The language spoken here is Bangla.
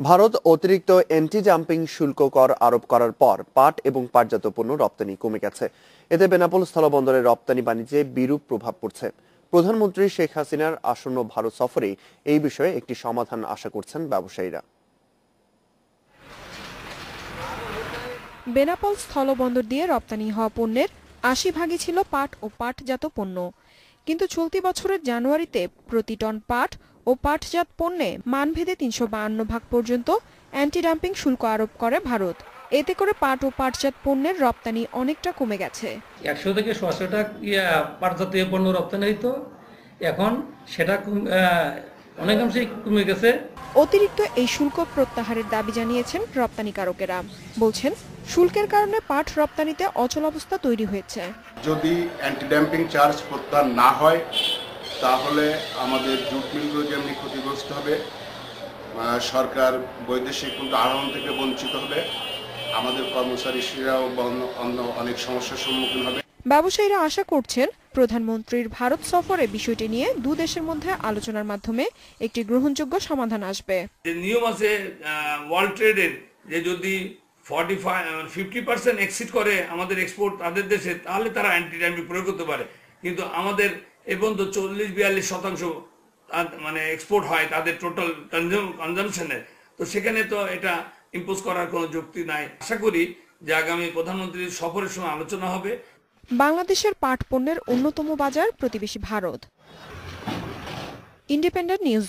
ভারত অতিরিক্ত অ্যান্টি ডাম্পিং শুল্ক কর আরোপ করার পর পাট এবং পাটজাত পণ্য রপ্তানি কমে গেছে। এতে বেনাপোল স্থলবন্দরের রপ্তানি বাণিজ্যে বিরূপ প্রভাব পড়ছে। প্রধানমন্ত্রী শেখ হাসিনার আসন্ন ভারত সফরে এই বিষয়ে একটি সমাধান আশা করছেন ব্যবসায়ীরা। বেনাপোল স্থলবন্দর দিয়ে রপ্তানি হওয়া পণ্যের ৮০% ছিল পাট ও পাটজাত পণ্য, কিন্তু চলতি বছরের জানুয়ারিতে প্রতি টন পাট ও পাটজাত পণ্যে মানভেদে ৩৫২ ভাগ পর্যন্ত অ্যান্টি ডাম্পিং শুল্ক আরোপ করে ভারত। এতে করে পাট ও পাটজাত পণ্যের রপ্তানি অনেকটা কমে গেছে। ১০০ থেকে ১০০ টাকা পাটজাতীয় পণ্য রপ্তানি হইতো, এখন সেটা অনেকাংশেই কমে গেছে। অতিরিক্ত এই শুল্ক প্রত্যাহারের দাবি জানিয়েছেন রপ্তানিকারকেরা। বলছেন, শুল্কের কারণে পাট রপ্তানিতে অচলাবস্থা তৈরি হয়েছে। যদি অ্যান্টি ড্যাম্পিং চার্জ প্রত্যাহার না হয় তাহলে আমাদের জুট মিলগুলো যেমনি ক্ষতিগ্রস্ত হবে, সরকার বৈদেশিক আহরণ থেকে বঞ্চিত হবে, আমাদের কর্মচারীরাও অনেক সমস্যার সম্মুখীন হবে। ব্যবসায়ীরা আশা করছেন প্রধানমন্ত্রীর ভারত সফরে বিষয়টি নিয়ে দু দেশের মধ্যে আলোচনার মাধ্যমে একটি গ্রহণযোগ্য সমাধান আসবে। যে নিয়ম আছে ওয়ার্ল্ড ট্রেডের, যে যদি 50% এক্সিড করে আমাদের এক্সপোর্ট তাদের দেশে, তাহলে তারা অ্যান্টি ডাম্পিং প্রয়োগ করতে পারে। কিন্তু আমাদের এই পর্যন্ত 40-42% মানে এক্সপোর্ট হয় তাদের টোটাল কনজামশনের, তো সেখানে তো এটা ইম্পোজ করার কোনো যুক্তি নাই। আশা করি যে আগামী প্রধানমন্ত্রীর সফরের সময় আলোচনা হবে। বাংলাদেশের পাট পণ্যের অন্যতম বাজার প্রতিবেশী ভারত। Independent news.